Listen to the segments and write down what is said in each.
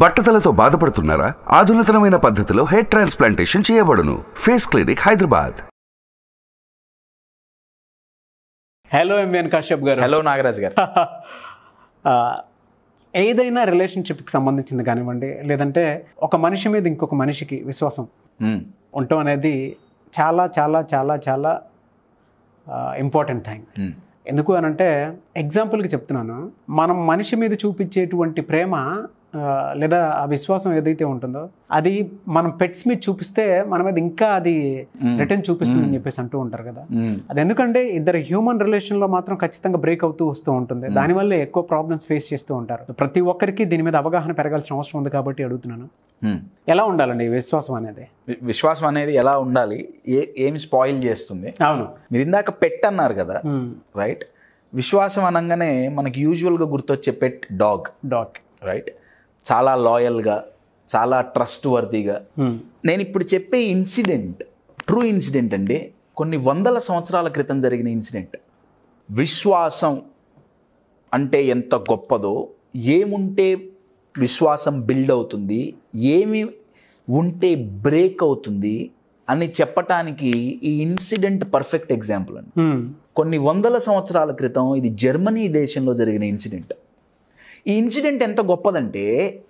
బట్టతలతో బాధపడుతున్నారా? ఆధునితనమైన పద్ధతిలో hair transplantation చేయబడును. Face clinic, Hyderabad. Hello MVN Kashyap గారు. హలో నాగరాజ్ గారు. ఏదైనా రిలేషన్షిప్కి సంబంధించింది కానివ్వండి, లేదంటే ఒక మనిషి మీద ఇంకొక మనిషికి విశ్వాసం ఉండటం అనేది చాలా చాలా చాలా చాలా ఇంపార్టెంట్ థింగ్. ఎందుకు అనంటే ఎగ్జాంపుల్కి చెప్తున్నాను, మనం మనిషి మీద చూపించేటువంటి ప్రేమ లేదా ఆ విశ్వాసం ఏదైతే ఉంటుందో అది మనం పెట్స్ మీద చూపిస్తే మన మీద ఇంకా అది రిటర్న్ చూపిస్తుంది అని చెప్పేసి అంటూ ఉంటారు కదా. అది ఎందుకంటే ఇద్దరు హ్యూమన్ రిలేషన్లో మాత్రం ఖచ్చితంగా బ్రేక్ అవుతూ వస్తూ ఉంటుంది. దానివల్ల ఎక్కువ ప్రాబ్లమ్స్ ఫేస్ చేస్తూ ఉంటారు. ప్రతి ఒక్కరికి దీని మీద అవగాహన పెరగాల్సిన అవసరం ఉంది కాబట్టి అడుగుతున్నాను, ఎలా ఉండాలండి విశ్వాసం అనేది? విశ్వాసం అనేది ఎలా ఉండాలి, ఏమి స్పాయిల్ చేస్తుంది? అవును, మీరు ఇందాక పెట్ అన్నారు కదా, రైట్? విశ్వాసం అనగానే మనకి యూజువల్గా గుర్తొచ్చే పెట్ డాగ్. రైట్, చాలా లాయల్గా, చాలా ట్రస్ట్ వర్తీగా. నేను ఇప్పుడు చెప్పే ఇన్సిడెంట్ ట్రూ ఇన్సిడెంట్ అండి. కొన్ని వందల సంవత్సరాల క్రితం జరిగిన ఇన్సిడెంట్. విశ్వాసం అంటే ఎంత గొప్పదో, ఏముంటే విశ్వాసం బిల్డ్ అవుతుంది, ఏమి ఉంటే బ్రేక్ అవుతుంది అని చెప్పటానికి ఈ ఇన్సిడెంట్ పర్ఫెక్ట్ ఎగ్జాంపుల్ అండి. కొన్ని వందల సంవత్సరాల క్రితం ఇది జర్మనీ దేశంలో జరిగిన ఇన్సిడెంట్. ఈ ఇన్సిడెంట్ ఎంత గొప్పదంటే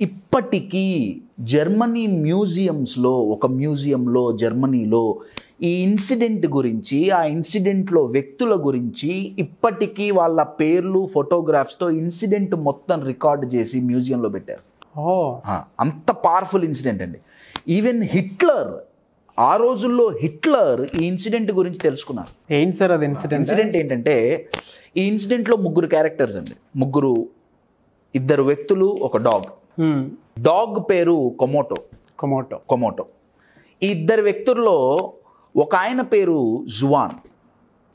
ఇప్పటికీ జర్మనీ మ్యూజియంస్లో, ఒక మ్యూజియంలో జర్మనీలో ఈ ఇన్సిడెంట్ గురించి, ఆ ఇన్సిడెంట్లో వ్యక్తుల గురించి ఇప్పటికీ వాళ్ళ పేర్లు, ఫోటోగ్రాఫ్స్తో ఇన్సిడెంట్ మొత్తం రికార్డ్ చేసి మ్యూజియంలో పెట్టారు. అంత పవర్ఫుల్ ఇన్సిడెంట్ అండి. ఈవెన్ హిట్లర్, ఆ రోజుల్లో హిట్లర్ ఈ ఇన్సిడెంట్ గురించి తెలుసుకున్నారు. ఏంటి సార్ అది ఇన్సిడెంట్ ఏంటంటే, ఈ ఇన్సిడెంట్లో ముగ్గురు క్యారెక్టర్స్ అండి, ఇద్దరు వ్యక్తులు, ఒక డాగ్. డాగ్ పేరు కొమోటో. ఈ ఇద్దరు వ్యక్తుల్లో ఒక ఆయన పేరు జువాన్,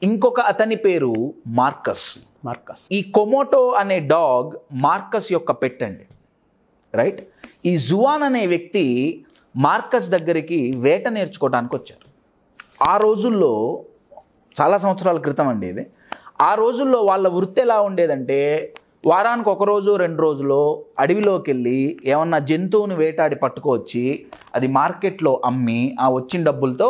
ఇంకొక అతని పేరు మార్కస్. ఈ కొమోటో అనే డాగ్ మార్కస్ యొక్క పెట్ అండి. రైట్, ఈ జువాన్ అనే వ్యక్తి మార్కస్ దగ్గరికి వేట నేర్చుకోవడానికి వచ్చారు. ఆ రోజుల్లో, చాలా సంవత్సరాల క్రితం అండి ఇది, ఆ రోజుల్లో వాళ్ళ వృత్తి ఎలా ఉండేదంటే, వారానికి ఒక రోజు 2 రోజులు అడవిలోకి వెళ్ళి ఏమన్నా జంతువుని వేటాడి పట్టుకొచ్చి అది మార్కెట్లో అమ్మి ఆ వచ్చిన డబ్బులతో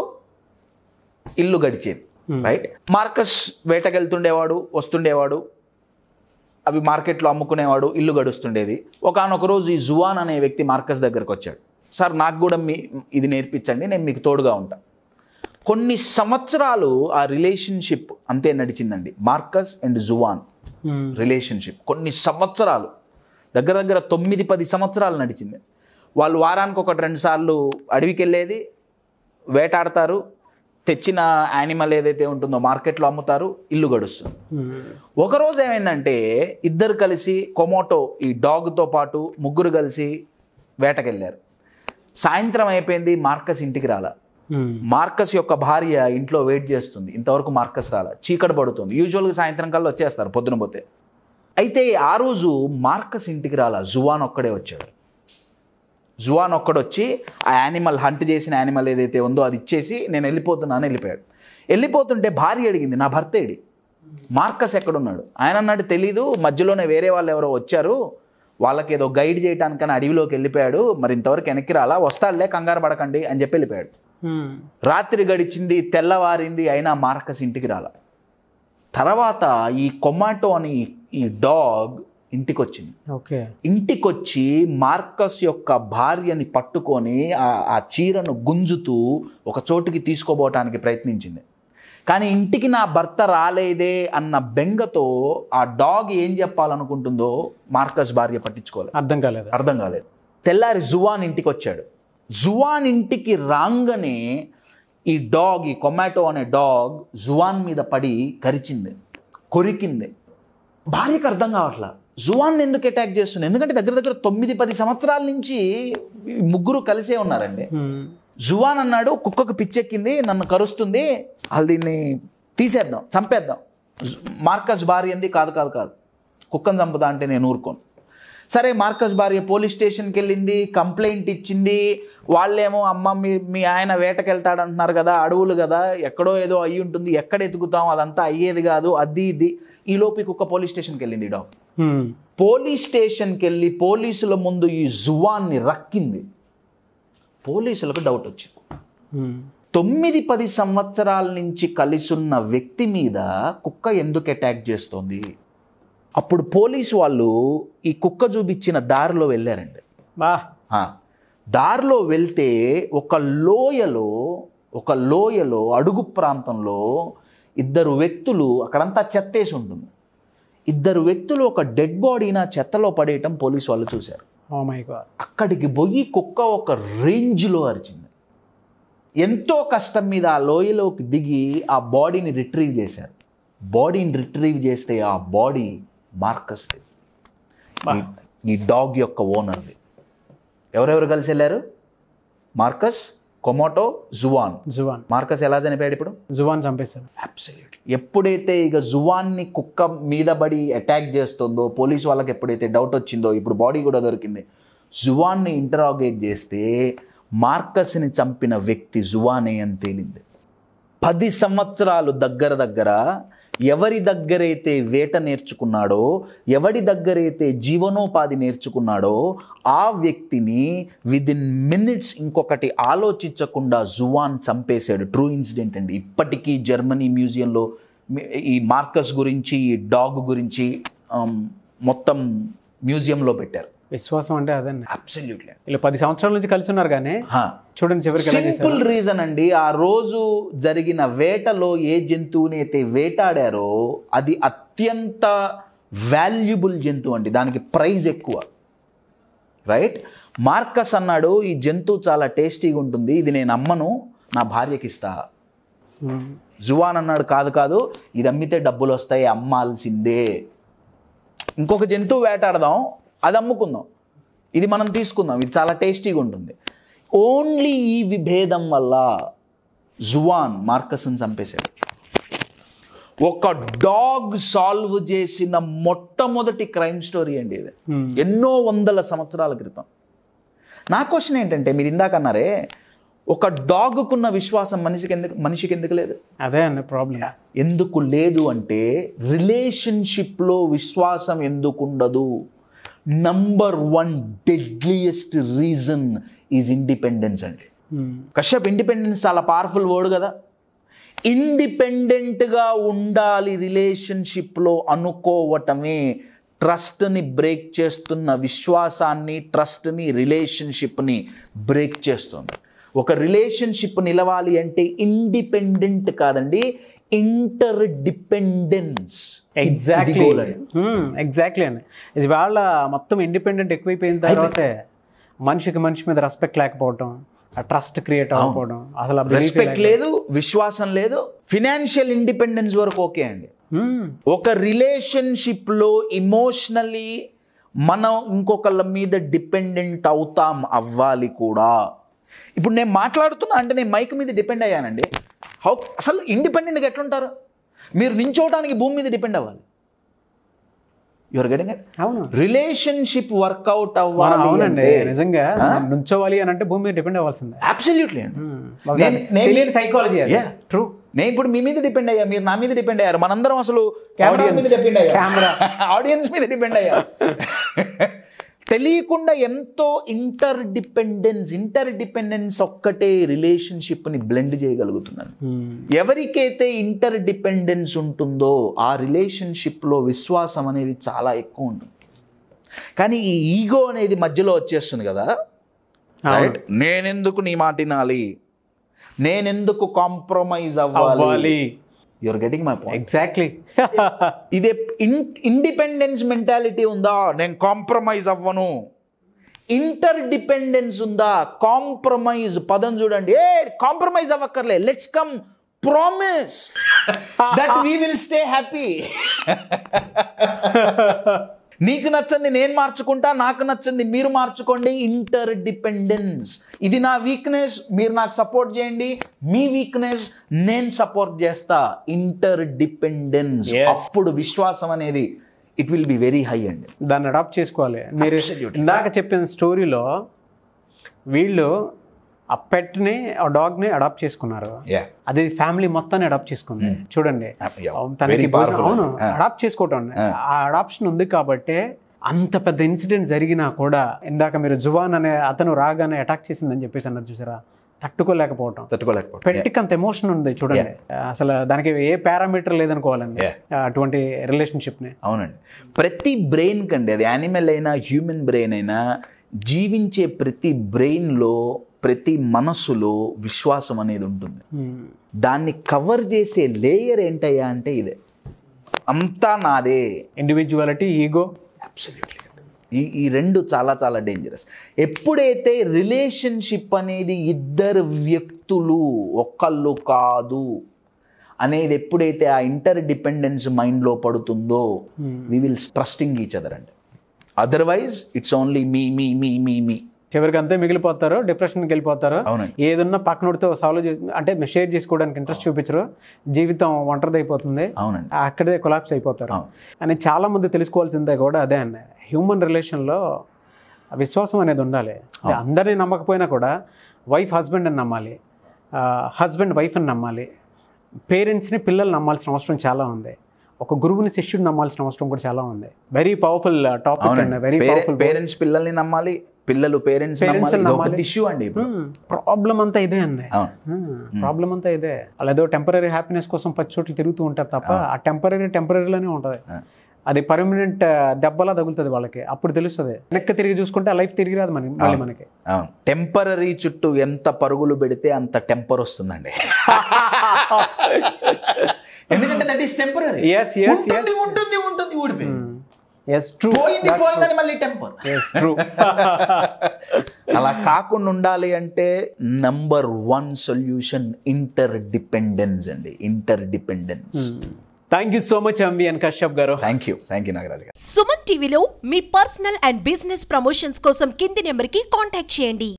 ఇల్లు గడిచేది. రైట్, మార్కస్ వేటకెళ్తుండేవాడు, వస్తుండేవాడు, అవి మార్కెట్లో అమ్ముకునేవాడు, ఇల్లు గడుస్తుండేది. ఒకానొక రోజు ఈ జువాన్ అనే వ్యక్తి మార్కస్ దగ్గరకు వచ్చాడు. సార్, నాకు కూడా ఇది నేర్పించండి, నేను మీకు తోడుగా ఉంటాను. కొన్ని సంవత్సరాలు ఆ రిలేషన్షిప్ అంతే నడిచిందండి. మార్కస్ అండ్ జువాన్ రిలేషన్షిప్ కొన్ని సంవత్సరాలు, దగ్గర 9-10 సంవత్సరాలు నడిచింది. వాళ్ళు వారానికి 1-2 సార్లు అడవికి వెళ్ళేది, వేటాడతారు, తెచ్చిన యానిమల్ ఏదైతే ఉంటుందో మార్కెట్లో అమ్ముతారు, ఇల్లు గడుస్తుంది. ఒకరోజు ఏమైందంటే, ఇద్దరు కలిసి, కొమోటో ఈ డాగ్తో పాటు ముగ్గురు కలిసి వేటకెళ్ళారు. సాయంత్రం అయిపోయింది, మార్కస్ ఇంటికి రాలా. మార్కస్ యొక్క భార్య ఇంట్లో వెయిట్ చేస్తుంది, ఇంతవరకు మార్కస్ రాలా. చీకటి పడుతుంది, యూజువల్గా సాయంత్రం కల్లా వచ్చేస్తారు పొద్దున పోతే. అయితే ఆ రోజు మార్కస్ ఇంటికి రాలా, జువాన్ ఒక్కడే వచ్చాడు. జువాన్ ఒక్కడొచ్చి ఆ యానిమల్, హంట్ చేసిన యానిమల్ ఏదైతే ఉందో అది ఇచ్చేసి నేను వెళ్ళిపోతున్నాను వెళ్ళిపోయాడు. వెళ్ళిపోతుంటే భార్య అడిగింది, నా భర్త ఏడి, మార్కస్ ఎక్కడున్నాడు? ఆయన అన్నాడు, తెలీదు, మధ్యలోనే వేరే వాళ్ళు ఎవరో వచ్చారు, వాళ్ళకి ఏదో గైడ్ చేయడానికని అడవిలోకి వెళ్ళిపోయాడు, మరి ఇంతవరకు వెనక్కి రాలా, వస్తాడులే, కంగారు పడకండి అని చెప్పి వెళ్ళిపోయాడు. రాత్రి గడిచింది, తెల్లవారింది, అయినా మార్కస్ ఇంటికి రాలా. తర్వాత ఈ కొమాటో అని ఈ డాగ్ ఇంటికి వచ్చింది. ఇంటికొచ్చి మార్కస్ యొక్క భార్యని పట్టుకొని ఆ చీరను గుంజుతూ ఒక చోటుకి తీసుకోబోటానికి ప్రయత్నించింది. కానీ ఇంటికి నా భర్త రాలేదే అన్న బెంగతో ఆ డాగ్ ఏం చెప్పాలనుకుంటుందో మార్కస్ భార్య పట్టించుకోలేదు, అర్థం కాలేదు. తెల్లారి జువాన్ ఇంటికి వచ్చాడు. జువాన్ ఇంటికి రాగానే ఈ కొమాటో అనే డాగ్ జువాన్ మీద పడి కరిచింది, కొరికింది. భార్యకు అర్థం కావట్లా, జువాన్ ఎందుకు అటాక్ చేస్తుంది, ఎందుకంటే దగ్గర 9-10 సంవత్సరాల నుంచి ముగ్గురు కలిసే ఉన్నారండి. జువాన్ అన్నాడు, కుక్కకు పిచ్చెక్కింది, నన్ను కరుస్తుంది, అది దీన్ని తీసేద్దాం, చంపేద్దాం. మార్కస్ భార్య ఏంది, కాదు కుక్కను చంపుదా అంటే నేను ఊరుకోను. సరే, మార్కస్ భార్య పోలీస్ స్టేషన్కి వెళ్ళింది, కంప్లైంట్ ఇచ్చింది. వాళ్ళేమో, అమ్మ మీ ఆయన వేటకెళ్తాడు అంటున్నారు కదా, అడవులు కదా, ఎక్కడో ఏదో అయ్యి ఉంటుంది, ఎక్కడ ఎతుకుతాం, అదంతా అయ్యేది కాదు, అది ఇది. ఈలోపు కుక్క పోలీస్ స్టేషన్కి వెళ్ళింది. డాగ్ పోలీస్ స్టేషన్కి వెళ్ళి పోలీసుల ముందు ఈ జువాన్ని రక్కింది. పోలీసులకు డౌట్ వచ్చింది, 9-10 సంవత్సరాల నుంచి కలిసున్న వ్యక్తి మీద కుక్క ఎందుకు అటాక్ చేస్తోంది. అప్పుడు పోలీసు వాళ్ళు ఈ కుక్క చూపించిన దారిలో వెళ్ళారండి. దారిలో వెళ్తే ఒక లోయలో అడుగు ప్రాంతంలో 2 వ్యక్తులు, అక్కడంతా చెత్తేసి ఉంటుంది, 2 వ్యక్తులు ఒక డెడ్ బాడీని ఆ చెత్తలో పడేయటం పోలీసు వాళ్ళు చూశారు. అక్కడికి పోయి కుక్క ఒక రేంజ్లో అరిచింది. ఎంతో కష్టం మీద ఆ లోయలోకి దిగి ఆ బాడీని రిట్రీవ్ చేశారు. బాడీని రిట్రీవ్ చేస్తే ఆ బాడీ మార్కస్ది, ఈ డాగ్ యొక్క ఓనర్ది. ఎవరెవరు కలిసి వెళ్ళారు? Marcus, కొమోటో, Juan. మార్కస్ ఎలా చనిపోయాడు? ఇప్పుడు జువాన్ చంపేశారు. అబ్సల్యూట్లీ. ఎప్పుడైతే ఇక జువాన్ని కుక్క మీద పడి అటాక్ చేస్తుందో, పోలీసు వాళ్ళకి ఎప్పుడైతే డౌట్ వచ్చిందో, ఇప్పుడు బాడీ కూడా దొరికింది, జువాన్ని ఇంటరాగేట్ చేస్తే మార్కస్ని చంపిన వ్యక్తి జువానే అని తేలింది. 10 సంవత్సరాలు దగ్గర ఎవరి దగ్గరైతే వేట నేర్చుకున్నాడో, ఎవరి దగ్గరైతే జీవనోపాధి నేర్చుకున్నాడో ఆ వ్యక్తిని విదిన్ మినిట్స్ ఇంకొకటి ఆలోచించకుండా జువాన్ చంపేశాడు. ట్రూ ఇన్సిడెంట్ అండి. ఇప్పటికీ జర్మనీ మ్యూజియంలో ఈ మార్కస్ గురించి, ఈ డాగ్ గురించి మొత్తం మ్యూజియంలో పెట్టారు. విశ్వాసం అంటే అదండి. అబ్సల్యూట్లీ. ఇలా 10 సంవత్సరాల నుంచి కలిసి ఉన్నారు కానీ చూడండి చివరికి సింపుల్ రీజన్ అండి. ఆ రోజు జరిగిన వేటలో ఏ జంతువుని అయితే వేటాడారో అది అత్యంత వాల్యుబుల్ జంతువు అండి, దానికి ప్రైజ్ ఎక్కువ. రైట్? మార్కస్ అన్నాడు, ఈ జంతువు చాలా టేస్టీగా ఉంటుంది, ఇది నేను అమ్మను, నా భార్యకి ఇస్తా. జువాన్ అన్నాడు, కాదు ఇది అమ్మితే డబ్బులు వస్తాయి, అమ్మాల్సిందే. ఇంకొక జంతువు వేటాడదాం, అది అమ్ముకుందాం, ఇది మనం తీసుకుందాం, ఇది చాలా టేస్టీగా ఉంటుంది. ఓన్లీ ఈ విభేదం వల్ల జువాన్ మార్కస్ని చంపేశాడు. ఒక డాగ్ సాల్వ్ చేసిన మొట్టమొదటి క్రైమ్ స్టోరీ అండి ఇది, ఎన్నో వందల సంవత్సరాల క్రితం. నా క్వశ్చన్ ఏంటంటే, మీరు ఇందాక అన్నారే ఒక డాగ్కున్న విశ్వాసం మనిషికి ఎందుకు లేదు? అదే అన్న ప్రాబ్లం. ఎందుకు లేదు అంటే, రిలేషన్షిప్లో విశ్వాసం ఎందుకు ఉండదు? Number 1 deadliest reason is independence అండి. కశ్యప్, ఇండిపెండెన్స్ చాలా పవర్ఫుల్ వర్డ్ కదా. ఇండిపెండెంట్గా ఉండాలి రిలేషన్షిప్లో అనుకోవటమే ట్రస్ట్ని బ్రేక్ చేస్తున్న, విశ్వాసాన్ని, ట్రస్ట్ని, రిలేషన్షిప్ని బ్రేక్ చేస్తుంది. ఒక రిలేషన్షిప్ నిలవాలి అంటే ఇండిపెండెంట్ కాదండి, ఇంటర్ డిపెండెన్స్. ఎగ్జాక్ట్లీ అండి. ఇది వాళ్ళ మొత్తం ఇండిపెండెంట్ ఎక్కువైపోయిన తర్వాతే మనిషికి మనిషి మీద రెస్పెక్ట్ లేకపోవడం, ట్రస్ట్ క్రియేట్ అవ్వకపోవడం, అసలు రెస్పెక్ట్ లేదు, విశ్వాసం లేదు. ఫినాన్షియల్ ఇండిపెండెన్స్ వరకు ఓకే అండి. ఒక రిలేషన్షిప్లో ఇమోషనలీ మనం ఇంకొకళ్ళ మీద డిపెండెంట్ అవ్వాలి కూడా. ఇప్పుడు నేను మాట్లాడుతున్నా అంటే నేను మైక్ మీద డిపెండ్ అయ్యానండి. అసలు ఇండిపెండెంట్గా ఎట్లుంటారు? మీరు నించోవడానికి భూమి మీద డిపెండ్ అవ్వాలి. Your getting it? అవును. రిలేషన్షిప్ వర్కౌట్ అవ్వాలి. అవునండి, నిజంగా నుంచోవాలి అని అంటే భూమి మీద డిపెండ్ అవ్వాల్సిందే. అబ్సల్యూట్లీ. సైకాలజీ. ట్రూ. నేను ఇప్పుడు మీ మీద డిపెండ్ అయ్యా, మీరు నా మీద డిపెండ్ అయ్యారు, మనందరం అసలు ఆడియన్స్ మీద డిపెండ్ అయ్యారు. తెలియకుండా ఎంతో ఇంటర్ డిపెండెన్స్ ఒక్కటే రిలేషన్షిప్ని బ్లెండ్ చేయగలుగుతున్నాను. ఎవరికైతే ఇంటర్ డిపెండెన్స్ ఉంటుందో ఆ రిలేషన్షిప్లో విశ్వాసం అనేది చాలా ఎక్కువ ఉంటుంది. కానీ ఈ ఈగో అనేది మధ్యలో వచ్చేస్తుంది కదా. రైట్? నేనెందుకు నీ మాట వినాలి, నేనెందుకు కాంప్రమైజ్ అవ్వాలి. You're getting my point? Exactly. ఇదే ఇండిపెండెన్స్ మెంటాలిటీ ఉందా, నేను కాంప్రమైజ్ అవ్వను. ఇంటర్ డిపెండెన్స్ ఉందా, కాంప్రమైజ్ పదం చూడండి, కాంప్రమైజ్ అవ్వక్కర్లే, let's come promise that we will stay happy. నీకు నచ్చింది నేను మార్చుకుంటా, నాకు నచ్చింది మీరు మార్చుకోండి. Interdependence. ఇది నా వీక్నెస్, మీరు నాకు సపోర్ట్ చేయండి, మీ వీక్నెస్ నేను సపోర్ట్ చేస్తా. Interdependence. అప్పుడు విశ్వాసం అనేది it will be very high అండి. దాన్ని అడాప్ట్ చేసుకోవాలి. మీరు ఇందాక చెప్పిన స్టోరీలో వీళ్ళు ఆ పెట్ని, ఆ డాగ్ని అడాప్ట్ చేసుకున్నారు. అది ఫ్యామిలీ మొత్తాన్ని అడాప్ట్ చేసుకుంది. చూడండి, తనకి అవును అడాప్ట్ చేసుకోవటం, ఆ అడాప్షన్ ఉంది కాబట్టి అంత పెద్ద ఇన్సిడెంట్ జరిగినా కూడా ఇందాక మీరు జువాన్ అనే అతను రాగానే అటాక్ చేసిందని చెప్పేసి అన్నారు చూసారా, తట్టుకోలేకపోవటం. పెట్టికి అంత ఎమోషన్ ఉంది చూడండి, అసలు దానికి ఏ పారామీటర్ లేదనుకోవాలండి అటువంటి రిలేషన్షిప్ని. అవునండి, ప్రతి బ్రెయిన్ కండి, అది యానిమల్ అయినా హ్యూమన్ బ్రెయిన్ అయినా, జీవించే ప్రతి బ్రెయిన్లో ప్రతి మనస్సులో విశ్వాసం అనేది ఉంటుంది. దాన్ని కవర్ చేసే లేయర్ ఏంటయ్యా అంటే ఇదే, అంతా నాదే. Individuality, ego. అబ్సల్యూట్లీ. ఈ రెండు చాలా చాలా డేంజరస్. ఎప్పుడైతే రిలేషన్షిప్ అనేది ఇద్దరు వ్యక్తులు ఒకళ్ళు కాదు అనేది ఎప్పుడైతే ఆ ఇంటర్ డిపెండెన్స్ మైండ్లో పడుతుందో we will trusting each other అండి. Otherwise it's only me me me me me చివరికి అంతే మిగిలిపోతారు, డిప్రెషన్కి వెళ్ళిపోతారు. ఏదన్నా పక్కనోడితో సాల్వ్ అంటే షేర్ చేసుకోవడానికి ఇంట్రెస్ట్ చూపించరు, జీవితం ఒంటరిది అయిపోతుంది, అక్కడే కొలాప్స్ అయిపోతారు అని చాలా మంది తెలుసుకోవాల్సిందే కూడా అదే అండి. హ్యూమన్ రిలేషన్లో విశ్వాసం అనేది ఉండాలి. అందరినీ నమ్మకపోయినా కూడా వైఫ్ హస్బెండ్ అని నమ్మాలి, హస్బెండ్ వైఫ్ అని నమ్మాలి, పేరెంట్స్ని పిల్లలు నమ్మాల్సిన అవసరం చాలా ఉంది, ఒక గురువుని శిష్యుడు నమ్మాల్సిన అవసరం కూడా చాలా ఉంది. వెరీ పవర్ఫుల్ టాపిక్ అండి, వెరీ పవర్ఫుల్. పేరెంట్స్ పిల్లల్ని నమ్మాలి, పిల్లలు పేరెంట్స్ ఇష్యూ అండి. ప్రాబ్లం అంతా ఇదే అండి, ప్రాబ్లం అంతా ఇదే. అలా ఏదో టెంపరీ హ్యాపీనెస్ కోసం 10 చోట్ల తిరుగుతూ ఉంటారు తప్ప ఆ టెంపరీలోనే ఉంటుంది, అది పర్మనెంట్ దెబ్బలా తగులుతుంది వాళ్ళకి. అప్పుడు తెలుస్తుంది, వెనక్కి తిరిగి చూసుకుంటే ఆ లైఫ్ తిరిగి రాదు మళ్ళీ మనకి. టెంపరీ చుట్టూ ఎంత పరుగులు పెడితే అంత టెంపర్ వస్తుందండి. ఎందుకంటే దట్ ఈస్ టెంపరీ. ఉంటుంది ఉంటుంది ఊడిపోయింది. అలా కాకుండా ఉండాలి అంటే నంబర్ 1 సొల్యూషన్ ఇంటర్ డిపెండెన్స్ అండి, inter dependence. Thank you so much MVN Kashyap గారు. థ్యాంక్ యూ నాగరాజ్ గారు. సుమన్ టీవీలో మీ పర్సనల్ అండ్ బిజినెస్ ప్రమోషన్స్ కోసం కింది నెంబర్కి కాంటాక్ట్ చేయండి.